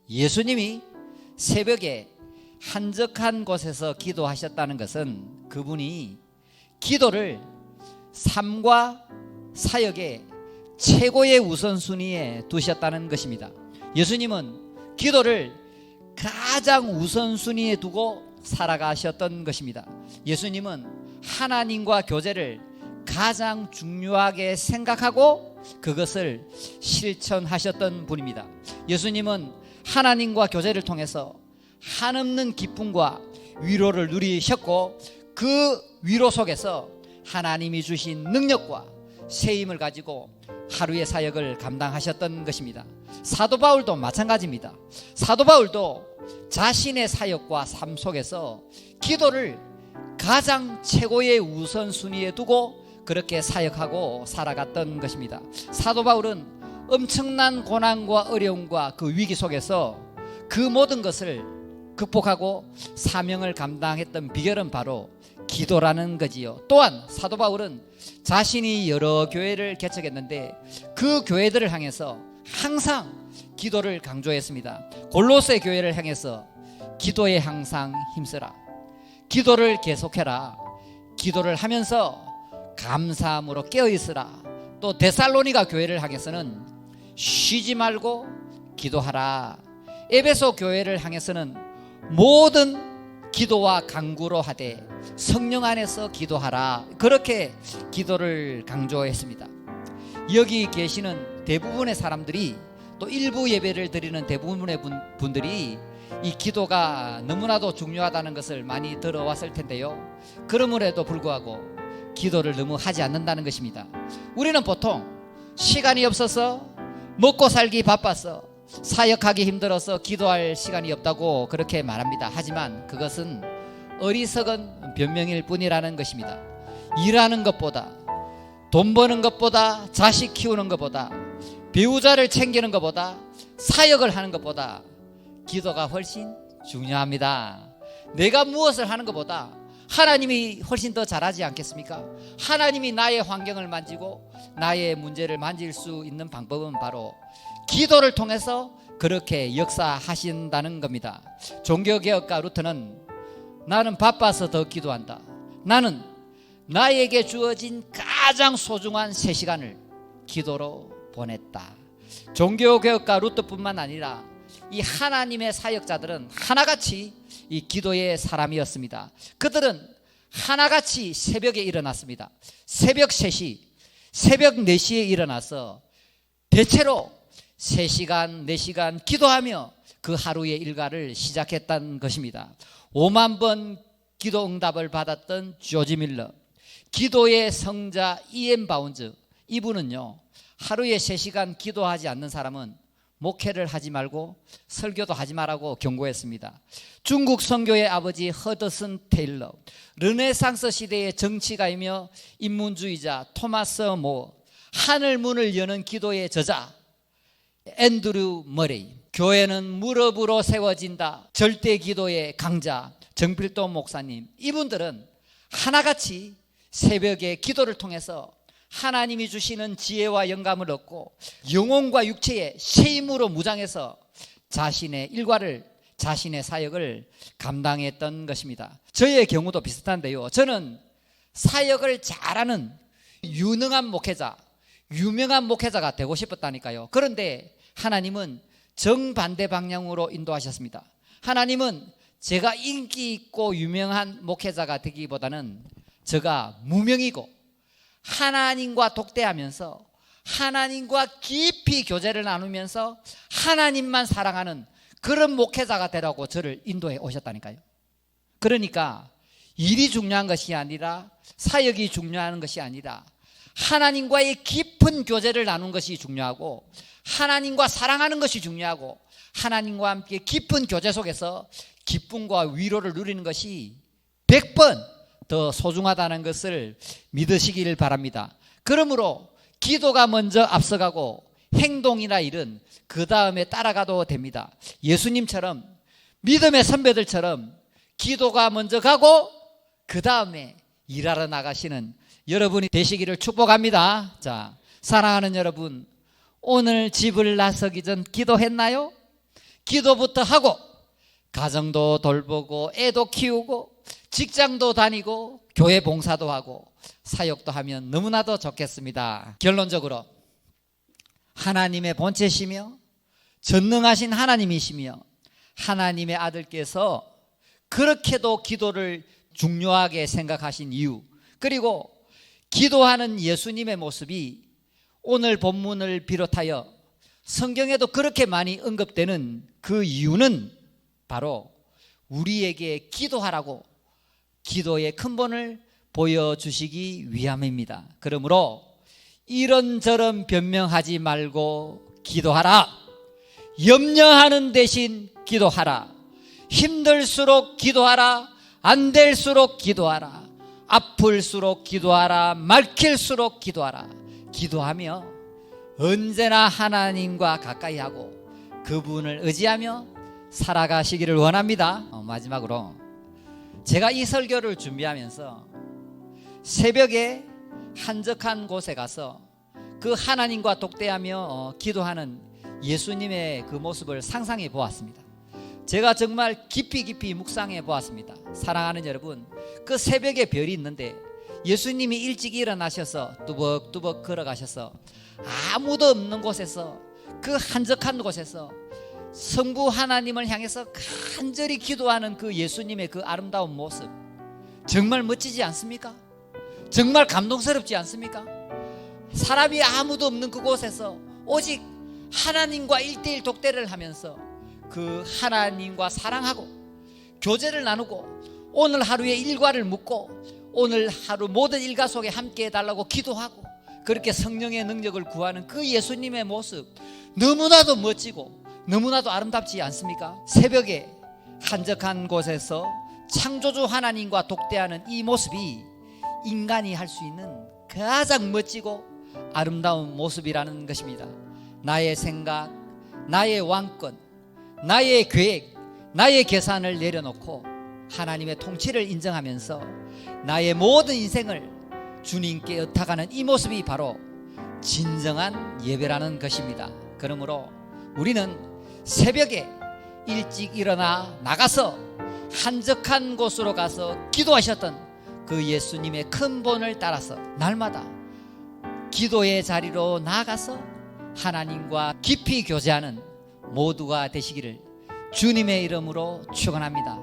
예수님이 새벽에 한적한 곳에서 기도하셨다는 것은 그분이 기도를 삶과 사역의 최고의 우선순위에 두셨다는 것입니다. 예수님은 기도를 가장 우선순위에 두고 살아가셨던 것입니다. 예수님은 하나님과 교제를 가장 중요하게 생각하고 그것을 실천하셨던 분입니다. 예수님은 하나님과 교제를 통해서 한없는 기쁨과 위로를 누리셨고 그 위로 속에서 하나님이 주신 능력과 세임을 가지고 하루의 사역을 감당하셨던 것입니다. 사도 바울도 마찬가지입니다. 사도 바울도 자신의 사역과 삶 속에서 기도를 가장 최고의 우선순위에 두고 그렇게 사역하고 살아갔던 것입니다. 사도 바울은 엄청난 고난과 어려움과 그 위기 속에서 그 모든 것을 극복하고 사명을 감당했던 비결은 바로 기도라는 거지요. 또한 사도 바울은 자신이 여러 교회를 개척했는데 그 교회들을 향해서 항상 기도를 강조했습니다. 골로새 교회를 향해서 기도에 항상 힘쓰라, 기도를 계속해라, 기도를 하면서 감사함으로 깨어있으라. 또 데살로니가 교회를 향해서는 쉬지 말고 기도하라. 에베소 교회를 향해서는 모든 기도와 간구로 하되 성령 안에서 기도하라. 그렇게 기도를 강조했습니다. 여기 계시는 대부분의 사람들이, 또 일부 예배를 드리는 대부분의 분들이 이 기도가 너무나도 중요하다는 것을 많이 들어왔을 텐데요, 그러므로도 불구하고 기도를 너무 하지 않는다는 것입니다. 우리는 보통 시간이 없어서, 먹고 살기 바빠서, 사역하기 힘들어서 기도할 시간이 없다고 그렇게 말합니다. 하지만 그것은 어리석은 변명일 뿐이라는 것입니다. 일하는 것보다, 돈 버는 것보다, 자식 키우는 것보다, 배우자를 챙기는 것보다, 사역을 하는 것보다 기도가 훨씬 중요합니다. 내가 무엇을 하는 것보다 하나님이 훨씬 더 잘하지 않겠습니까? 하나님이 나의 환경을 만지고 나의 문제를 만질 수 있는 방법은 바로 기도를 통해서 그렇게 역사하신다는 겁니다. 종교개혁가 루터는 나는 바빠서 더 기도한다. 나는 나에게 주어진 가장 소중한 3시간을 기도로 보냈다. 종교개혁가 루터뿐만 아니라 이 하나님의 사역자들은 하나같이 이 기도의 사람이었습니다. 그들은 하나같이 새벽에 일어났습니다. 새벽 3시, 새벽 4시에 일어나서 대체로 3시간, 4시간 기도하며 그 하루의 일과를 시작했다는 것입니다. 5만 번 기도 응답을 받았던 조지 밀러, 기도의 성자 E.M. 바운즈, 이분은요, 하루에 3시간 기도하지 않는 사람은 목회를 하지 말고 설교도 하지 말라고 경고했습니다. 중국 선교의 아버지 허드슨 테일러, 르네상스 시대의 정치가이며 인문주의자 토마스 모, 하늘 문을 여는 기도의 저자 앤드류 머레이, 교회는 무릎으로 세워진다, 절대 기도의 강자 정필도 목사님, 이분들은 하나같이 새벽에 기도를 통해서 하나님이 주시는 지혜와 영감을 얻고 영혼과 육체의 새 힘으로 무장해서 자신의 일과를, 자신의 사역을 감당했던 것입니다. 저의 경우도 비슷한데요, 저는 사역을 잘하는 유능한 목회자, 유명한 목회자가 되고 싶었다니까요. 그런데 하나님은 정반대 방향으로 인도하셨습니다. 하나님은 제가 인기 있고 유명한 목회자가 되기보다는 제가 무명이고 하나님과 독대하면서 하나님과 깊이 교제를 나누면서 하나님만 사랑하는 그런 목회자가 되라고 저를 인도해 오셨다니까요. 그러니까 일이 중요한 것이 아니라, 사역이 중요한 것이 아니라 하나님과의 깊은 교제를 나누는 것이 중요하고, 하나님과 사랑하는 것이 중요하고, 하나님과 함께 깊은 교제 속에서 기쁨과 위로를 누리는 것이 100번 더 소중하다는 것을 믿으시길 바랍니다. 그러므로 기도가 먼저 앞서가고 행동이나 일은 그 다음에 따라가도 됩니다. 예수님처럼, 믿음의 선배들처럼 기도가 먼저 가고 그 다음에 일하러 나가시는 여러분이 되시기를 축복합니다. 자, 사랑하는 여러분, 오늘 집을 나서기 전 기도했나요? 기도부터 하고 가정도 돌보고 애도 키우고 직장도 다니고 교회 봉사도 하고 사역도 하면 너무나도 좋겠습니다. 결론적으로 하나님의 본체시며 전능하신 하나님이시며 하나님의 아들께서 그렇게도 기도를 중요하게 생각하신 이유, 그리고 기도하는 예수님의 모습이 오늘 본문을 비롯하여 성경에도 그렇게 많이 언급되는 그 이유는 바로 우리에게 기도하라고 기도의 근본을 보여주시기 위함입니다. 그러므로 이런저런 변명하지 말고 기도하라. 염려하는 대신 기도하라. 힘들수록 기도하라. 안 될수록 기도하라. 아플수록 기도하라. 막힐수록 기도하라. 기도하며 언제나 하나님과 가까이 하고 그분을 의지하며 살아가시기를 원합니다. 마지막으로 제가 이 설교를 준비하면서 새벽에 한적한 곳에 가서 그 하나님과 독대하며 기도하는 예수님의 그 모습을 상상해 보았습니다. 제가 정말 깊이 묵상해 보았습니다. 사랑하는 여러분, 그 새벽에 별이 있는데 예수님이 일찍 일어나셔서 뚜벅뚜벅 걸어가셔서 아무도 없는 곳에서, 그 한적한 곳에서 성부 하나님을 향해서 간절히 기도하는 그 예수님의 그 아름다운 모습, 정말 멋지지 않습니까? 정말 감동스럽지 않습니까? 사람이 아무도 없는 그곳에서 오직 하나님과 1:1 독대를 하면서 그 하나님과 사랑하고 교제를 나누고 오늘 하루의 일과를 묻고 오늘 하루 모든 일과 속에 함께 해달라고 기도하고 그렇게 성령의 능력을 구하는 그 예수님의 모습, 너무나도 멋지고 너무나도 아름답지 않습니까? 새벽에 한적한 곳에서 창조주 하나님과 독대하는 이 모습이 인간이 할 수 있는 가장 멋지고 아름다운 모습이라는 것입니다. 나의 생각, 나의 왕권, 나의 계획, 나의 계산을 내려놓고 하나님의 통치를 인정하면서 나의 모든 인생을 주님께 의탁하는 이 모습이 바로 진정한 예배라는 것입니다. 그러므로 우리는 새벽에 일찍 일어나 나가서 한적한 곳으로 가서 기도하셨던 그 예수님의 큰 본을 따라서 날마다 기도의 자리로 나아가서 하나님과 깊이 교제하는 모두가 되시기를 주님의 이름으로 축원합니다.